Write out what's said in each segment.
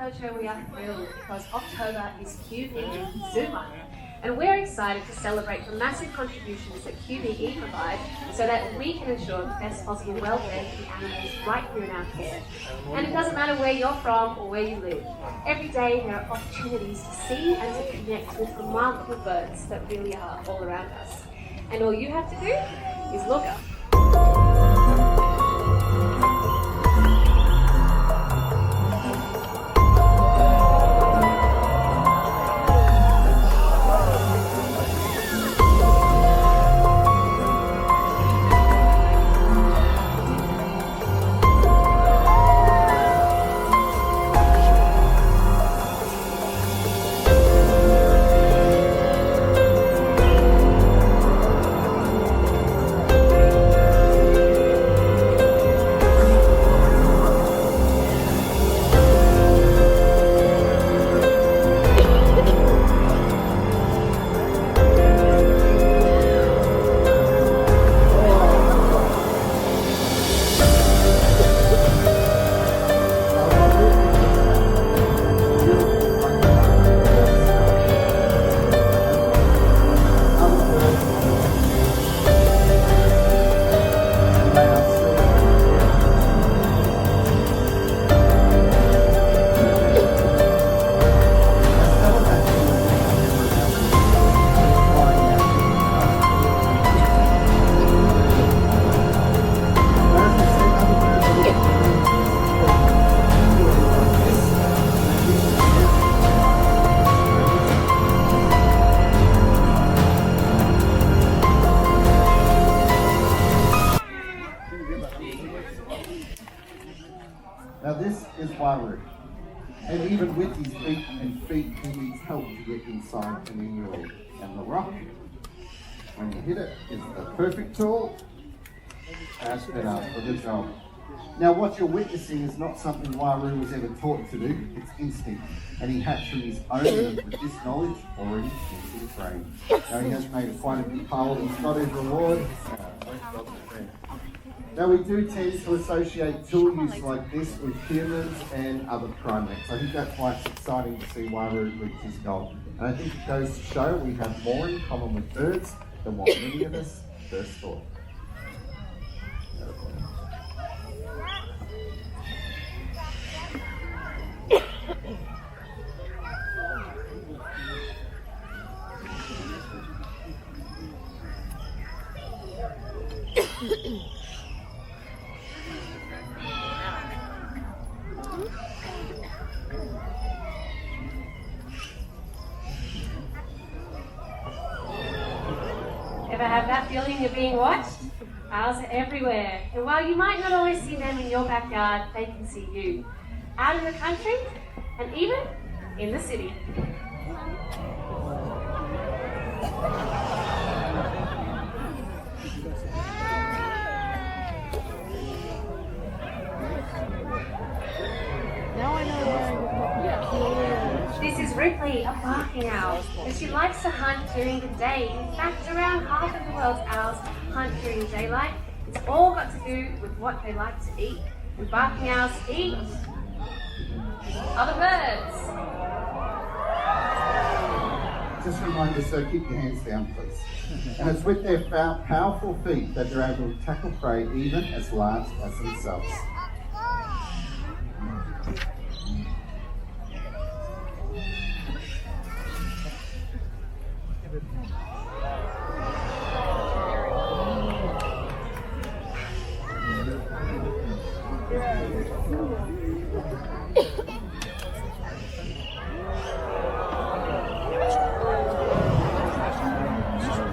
Percho, we are thrilled because October is QBE Zoo Month, and we're excited to celebrate the massive contributions that QBE provide so that we can ensure the best possible welfare for the animals right here in our care. And it doesn't matter where you're from or where you live. Every day there are opportunities to see and to connect with remarkable birds that really are all around us. And all you have to do is look up. Now this is Waru, and even with his beak and feet, he needs help to get inside an emu. And the rock, when you hit it, is the perfect tool. That's better for the job. Now what you're witnessing is not something Waru was ever taught to do, it's instinct. And he hatched from his own with this knowledge already into his brain. Now he has made quite a big pile, he's got his reward. Now we do tend to associate tool use like this with humans and other primates. I think that's why it's exciting to see Waru reach his goal. And I think it goes to show we have more in common with birds than what many of us first thought. Ever have that feeling you're being watched? Owls are everywhere, and while you might not always see them in your backyard, they can see you. Out in the country, and even in the city. This is Ripley, a barking owl, and she likes to hunt during the day. In fact, around half of the world's owls hunt during daylight. It's all got to do with what they like to eat. And barking owls eat other birds. Just a reminder, so keep your hands down, please. And it's with their powerful feet that they're able to tackle prey even as large as themselves.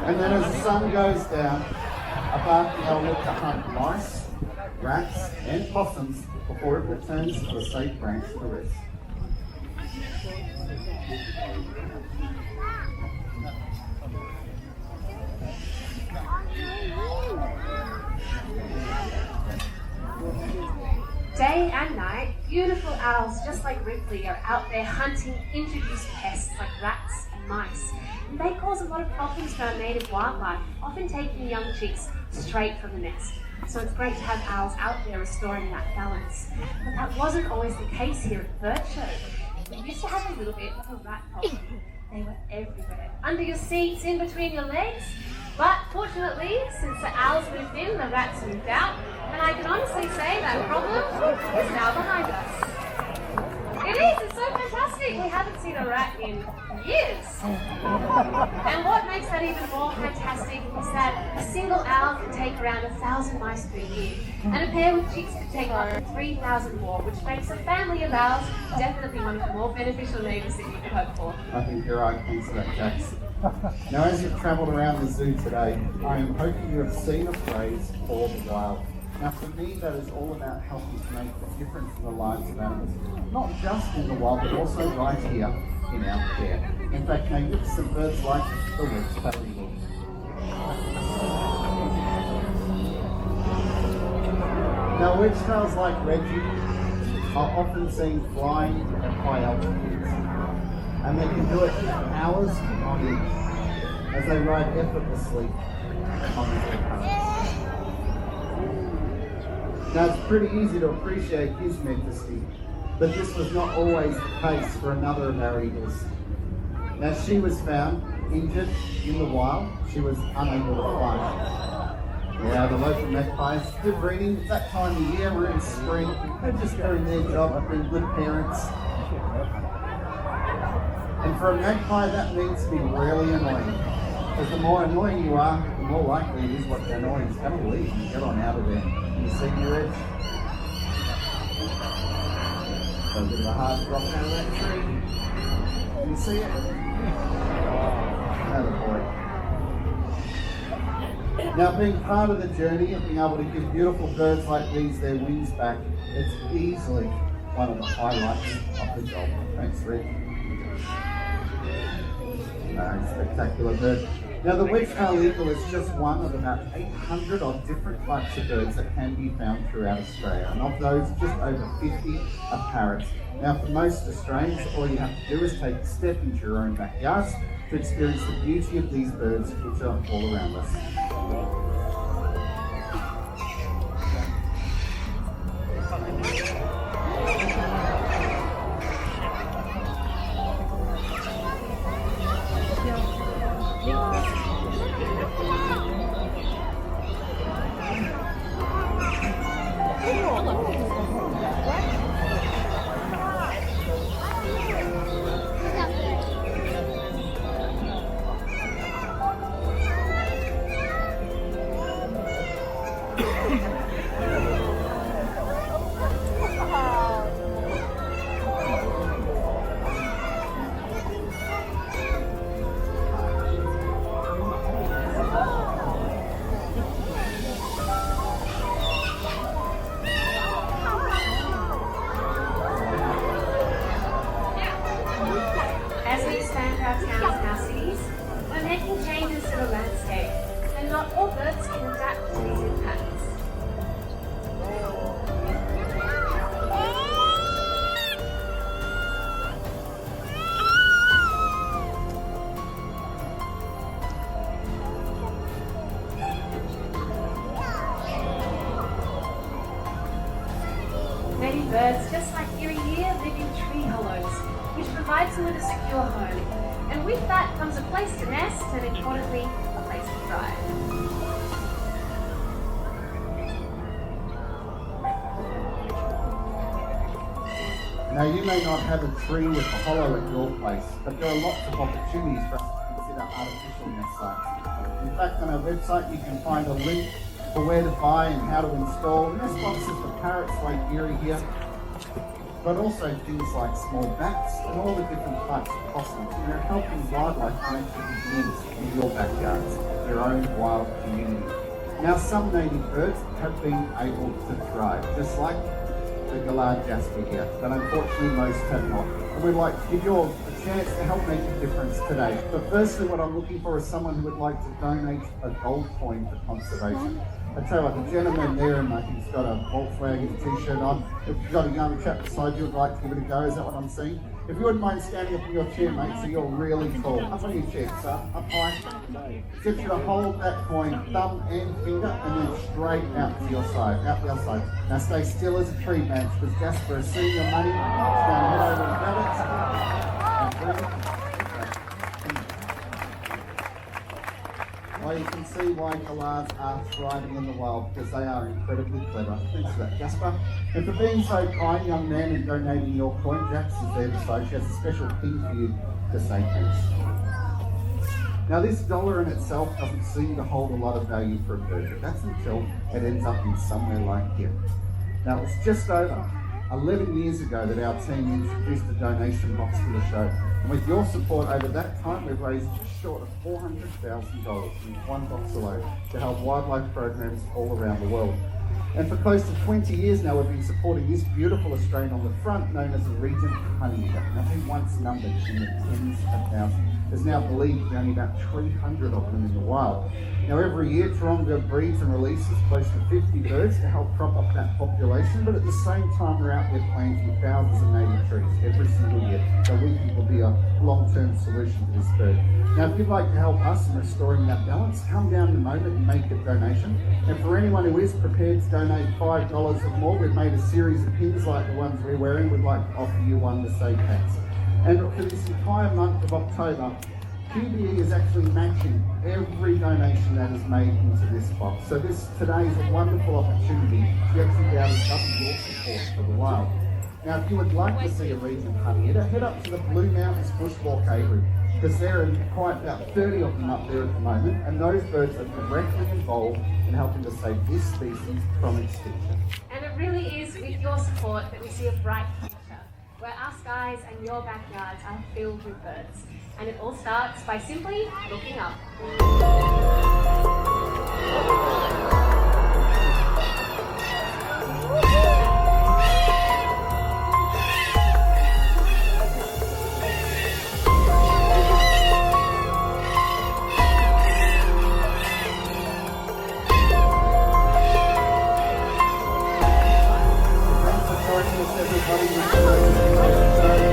And then as the sun goes down, a barking owl looks to hunt mice, rats and possums before it returns to a safe branch to rest. Day and night, beautiful owls just like Ripley are out there hunting introduced pests like rats and mice. And they cause a lot of problems to our native wildlife, often taking young chicks straight from the nest. So it's great to have owls out there restoring that balance. But that wasn't always the case here at Percho. we used to have a little bit of a rat problem. They were everywhere, under your seats, in between your legs. But fortunately, since the owls moved in, the rats moved out, and I can honestly say that problem is now behind us. It is, it's so fantastic. We haven't seen a rat in years. And what makes that even more fantastic is that a single owl can take around 1,000 mice per year, and a pair with chicks can take up to 3,000 more, which makes a family of owls definitely one of the more beneficial neighbours that you could hope for. I think you're right, thanks for that, Jax. Now, as you've travelled around the zoo today, I am hoping you have seen a phrase, "for the wild." Now, for me, that is all about helping to make a difference in the lives of animals, not just in the wild, but also right here in our care. In fact, magnificent birds like the red-tailed eagle. Now, wedge-tails like Reggie are often seen flying at high altitudes, and they can do it for hours on end as they ride effortlessly on the currents. Now, it's pretty easy to appreciate his majesty, but this was not always the case for another of our eagles. Now, she was found injured in the wild. She was unable to fly. Yeah, the local magpies, good breeding. It's that time of year, we're in spring. They're just doing their job of being good parents. And for a magpie, that means to be really annoying. Because the more annoying you are, the more likely it is what the annoying is going to leave and get on out of there. Can you see your edge? Got a bit of a hard drop out of that tree. Can you see it? Another boy. Now, being part of the journey and being able to give beautiful birds like these their wings back, it's easily one of the highlights of the job. Thanks, Rick. Spectacular bird. Now, the wedge-tailed eagle is just one of about 800 of different types of birds that can be found throughout Australia, and of those, just over 50 are parrots. Now, for most Australians, all you have to do is take a step into your own backyards to experience the beauty of these birds which are all around us. Many birds, just like you here, live in tree hollows, which provides them with a secure home. And with that comes a place to nest and, importantly, a place to thrive. Now, you may not have a tree with a hollow at your place, but there are lots of opportunities for us to consider artificial nest sites. In fact, on our website you can find a link for where to buy and how to install nest boxes for parrots like Erie here, but also things like small bats and all the different types of possums. And they're helping wildlife to actually begin in your backyards, your own wild community. Now, some native birds have been able to thrive, just like the Galah jasper here, but unfortunately most have not. And we'd like to give you all a chance to help make a difference today. But firstly, what I'm looking for is someone who would like to donate a gold coin for conservation. I tell you what, the gentleman there, and I think he's got a Volkswagen t-shirt on. If you've got a young chap beside you who'd like to give it a go, is that what I'm seeing? If you wouldn't mind standing up in your chair, mate, so you're really tall. Up on your chair, sir, up high. Get you to hold that coin, thumb and finger, and then straight out to your side, out the other side. Now stay still as a tree branch, because Jasper is seeing your money. It's going to head over and grab it. see why galahs are thriving in the wild, because they are incredibly clever. Thanks for that, Jasper. And for being so kind, young man, and donating your coin, Jax is there to say she has a special pin for you to say thanks. Now this dollar in itself doesn't seem to hold a lot of value for a bird, but that's until it ends up in somewhere like here. Now it's just over 11 years ago that our team introduced a donation box for the show. And with your support over that time, we've raised just short of $400,000 in one box alone to help wildlife programs all around the world. And for close to 20 years now, we've been supporting this beautiful Australian on the front, known as a regent honeyeater. Now, who once numbered in the tens of thousands, is now believed to be only about 300 of them in the wild. Now, every year, Taronga breeds and releases close to 50 birds to help prop up that population, but at the same time, we're out there planting thousands of native trees every single year, so we think will be a long-term solution to this bird. Now, if you'd like to help us in restoring that balance, come down in a moment and make a donation. And for anyone who is prepared to donate $5 or more, we've made a series of pins like the ones we're wearing. We'd like to offer you one to say thanks. And for this entire month of October, QBE is actually matching every donation that is made into this box. So today is a wonderful opportunity to actually be able to double your support for the wild. Now, if you would like to see a regent honeyeater, head up to the Blue Mountains Bushwalk Aviary, because there are quite about 30 of them up there at the moment, and those birds are directly involved in helping to save this species from extinction. And it really is with your support that we see a bright future, where our skies and your backyards are filled with birds. And it all starts by simply looking up. Thanks for joining us, everybody.